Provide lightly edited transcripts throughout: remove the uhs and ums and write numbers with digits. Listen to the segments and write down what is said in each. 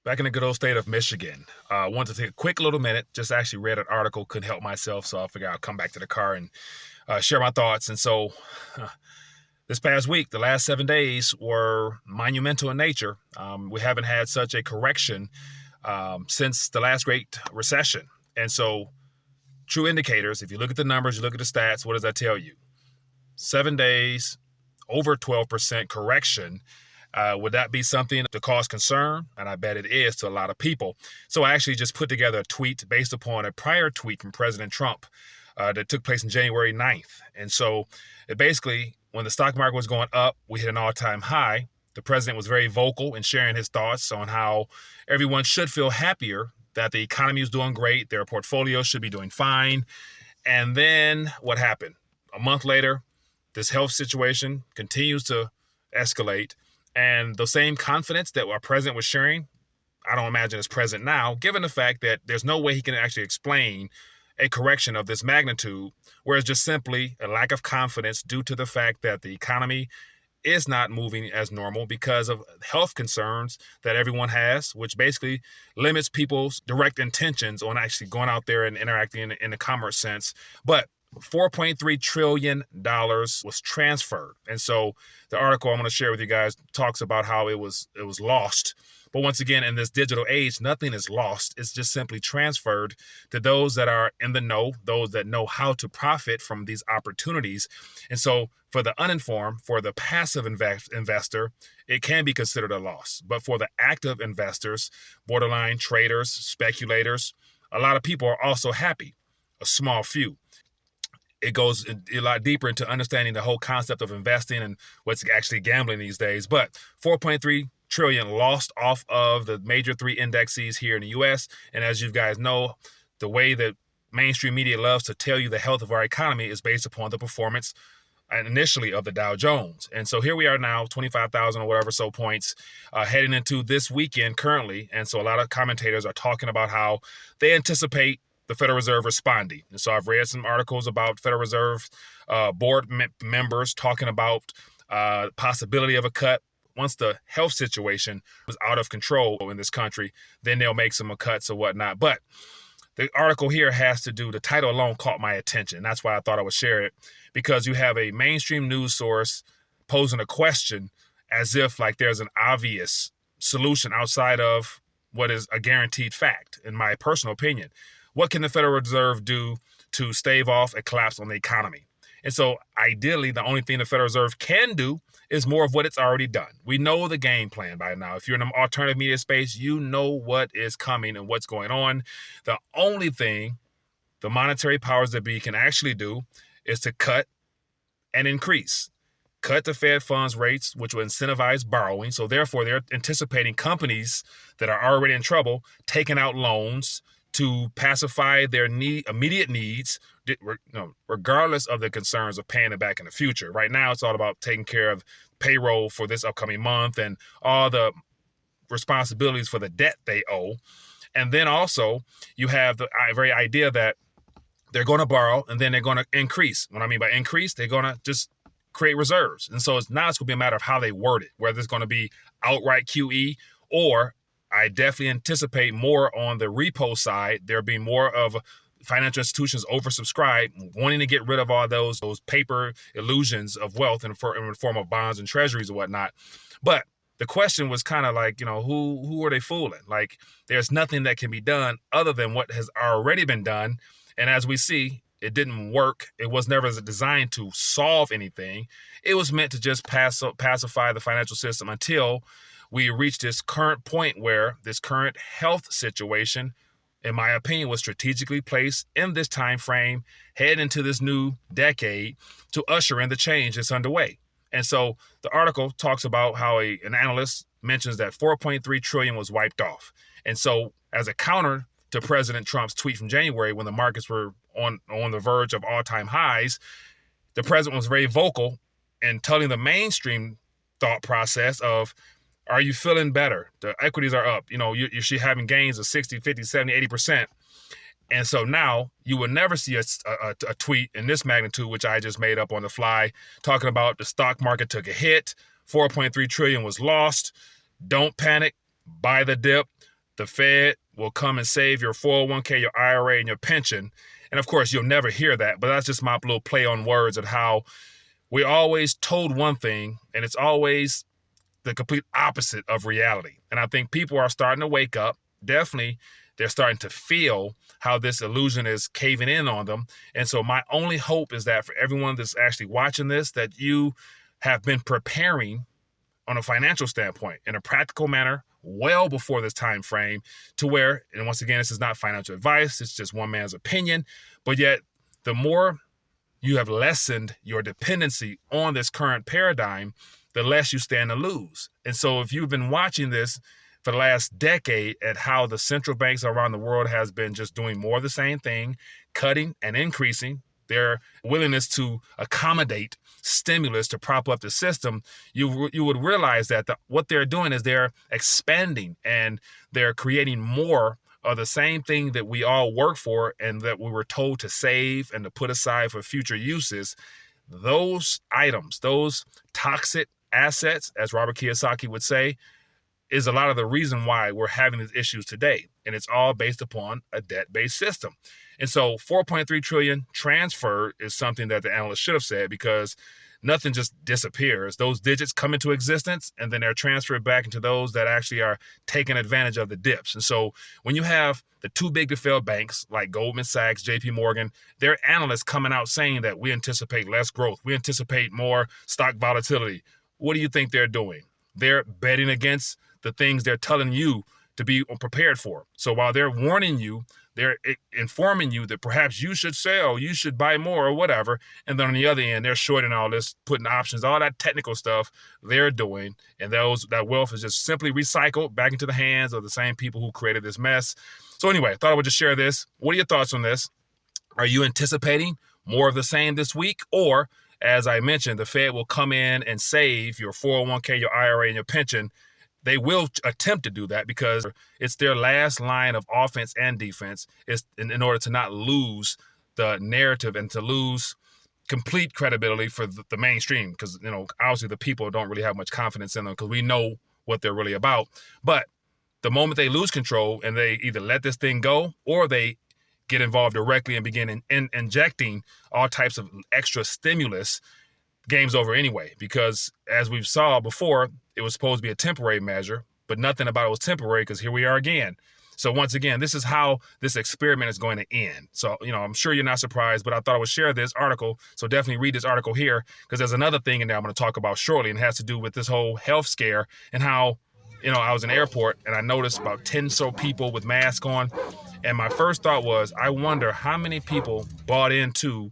Back in the good old state of Michigan. I wanted to take a quick little minute. Just actually read an article, couldn't help myself, so I figured I'll come back to the car and share my thoughts. And so, this past week, the last 7 days were monumental in nature. We haven't had such a correction since the last Great Recession. And so, true indicators, if you look at the numbers, you look at the stats, what does that tell you? 7 days, over 12% correction. Would that be something to cause concern? And I bet it is to a lot of people. So I actually just put together a tweet based upon a prior tweet from President Trump that took place on January 9th. And so it basically, when the stock market was going up, we hit an all-time high. The president was very vocal in sharing his thoughts on how everyone should feel happier, that the economy is doing great, their portfolio should be doing fine. And then what happened? A month later, this health situation continues to escalate. And the same confidence that our president was sharing, I don't imagine is present now, given the fact that there's no way he can actually explain a correction of this magnitude, whereas just simply a lack of confidence due to the fact that the economy is not moving as normal because of health concerns that everyone has, which basically limits people's direct intentions on actually going out there and interacting in the commerce sense. But $4.3 trillion was transferred. And so the article I'm going to share with you guys talks about how it was lost. But once again, in this digital age, nothing is lost. It's just simply transferred to those that are in the know, those that know how to profit from these opportunities. And so for the uninformed, for the passive investor, it can be considered a loss. But for the active investors, borderline traders, speculators, a lot of people are also happy, a small few. It goes a lot deeper into understanding the whole concept of investing and what's actually gambling these days. But 4.3 trillion lost off of the major three indexes here in the US. And as you guys know, the way that mainstream media loves to tell you the health of our economy is based upon the performance initially of the Dow Jones. And so here we are now, 25,000 or whatever so points, heading into this weekend currently. And so a lot of commentators are talking about how they anticipate the Federal Reserve responding. And so I've read some articles about Federal Reserve board members talking about possibility of a cut. Once the health situation was out of control in this country, then they'll make some cuts or whatnot. But the article here has to do, the title alone caught my attention. That's why I thought I would share it, because you have a mainstream news source posing a question as if like there's an obvious solution outside of what is a guaranteed fact, in my personal opinion. What can the Federal Reserve do to stave off a collapse on the economy? And so ideally, the only thing the Federal Reserve can do is more of what it's already done. We know the game plan by now. If you're in an alternative media space, you know what is coming and what's going on. The only thing the monetary powers that be can actually do is to cut and increase. Cut the Fed funds rates, which will incentivize borrowing. So therefore, they're anticipating companies that are already in trouble taking out loans to pacify their immediate needs, regardless of the concerns of paying it back in the future. Right now, it's all about taking care of payroll for this upcoming month and all the responsibilities for the debt they owe. And then also, you have the very idea that they're going to borrow and then they're going to increase. What I mean by increase, they're going to just create reserves. And so it's going to be a matter of how they word it, whether it's going to be outright QE, or I definitely anticipate more on the repo side, there being more of financial institutions oversubscribed, wanting to get rid of all those paper illusions of wealth in the form of bonds and treasuries and whatnot. But the question was kind of like, who are they fooling? Like, there's nothing that can be done other than what has already been done. And as we see, it didn't work. It was never designed to solve anything. It was meant to just pacify the financial system until we reached this current point where this current health situation, in my opinion, was strategically placed in this time frame, head into this new decade to usher in the change that's underway. And so the article talks about how an analyst mentions that 4.3 trillion was wiped off. And so as a counter to President Trump's tweet from January, when the markets were on the verge of all-time highs, the president was very vocal in telling the mainstream thought process of, are you feeling better? The equities are up. You're having gains of 60, 50, 70, 80%. And so now you will never see a tweet in this magnitude, which I just made up on the fly, talking about the stock market took a hit, 4.3 trillion was lost. Don't panic, buy the dip. the Fed will come and save your 401k, your IRA, and your pension. And of course, you'll never hear that, but that's just my little play on words of how we're always told one thing, and it's always the complete opposite of reality. And I think people are starting to wake up. Definitely, they're starting to feel how this illusion is caving in on them. And so my only hope is that for everyone that's actually watching this, that you have been preparing on a financial standpoint in a practical manner well before this time frame, to where, and once again, this is not financial advice, it's just one man's opinion, but yet the more you have lessened your dependency on this current paradigm, the less you stand to lose. And so if you've been watching this for the last decade at how the central banks around the world has been just doing more of the same thing, cutting and increasing their willingness to accommodate stimulus to prop up the system, you would realize that what they're doing is they're expanding and they're creating more of the same thing that we all work for and that we were told to save and to put aside for future uses. Those items, those toxic assets, as Robert Kiyosaki would say, is a lot of the reason why we're having these issues today. And it's all based upon a debt-based system. And so 4.3 trillion transfer is something that the analyst should have said, because nothing just disappears. Those digits come into existence and then they're transferred back into those that actually are taking advantage of the dips. And so when you have the too big to fail banks like Goldman Sachs, JP Morgan, their analysts coming out saying that we anticipate less growth, we anticipate more stock volatility, what do you think they're doing? They're betting against the things they're telling you to be prepared for. So while they're warning you, they're informing you that perhaps you should sell, you should buy more or whatever. And then on the other end, they're shorting all this, putting options, all that technical stuff they're doing. And that wealth is just simply recycled back into the hands of the same people who created this mess. So anyway, I thought I would just share this. What are your thoughts on this? Are you anticipating more of the same this week? Or, as I mentioned, the Fed will come in and save your 401k, your IRA, and your pension. They will attempt to do that because it's their last line of offense and defense, is in order to not lose the narrative and to lose complete credibility for the mainstream. Because, obviously the people don't really have much confidence in them because we know what they're really about. But the moment they lose control and they either let this thing go or they get involved directly and begin injecting all types of extra stimulus, game's over anyway. Because as we've saw before, it was supposed to be a temporary measure, but nothing about it was temporary because here we are again. So once again, this is how this experiment is going to end. So, I'm sure you're not surprised, but I thought I would share this article. So definitely read this article here, because there's another thing in there I'm going to talk about shortly, and it has to do with this whole health scare and how, I was in the airport and I noticed about 10 so people with masks on. And my first thought was, I wonder how many people bought into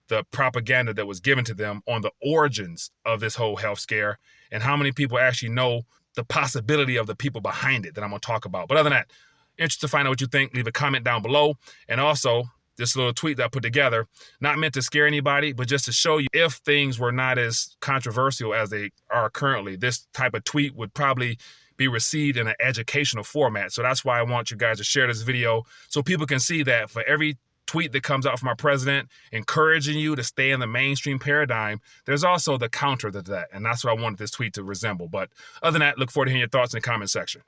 the propaganda that was given to them on the origins of this whole health scare, and how many people actually know the possibility of the people behind it that I'm going to talk about. But other than that, interested to find out what you think. Leave a comment down below. And also, this little tweet that I put together, not meant to scare anybody, but just to show you if things were not as controversial as they are currently, this type of tweet would probably be received in an educational format. So that's why I want you guys to share this video so people can see that for every tweet that comes out from our president encouraging you to stay in the mainstream paradigm, there's also the counter to that. And that's what I wanted this tweet to resemble. But other than that, look forward to hearing your thoughts in the comment section.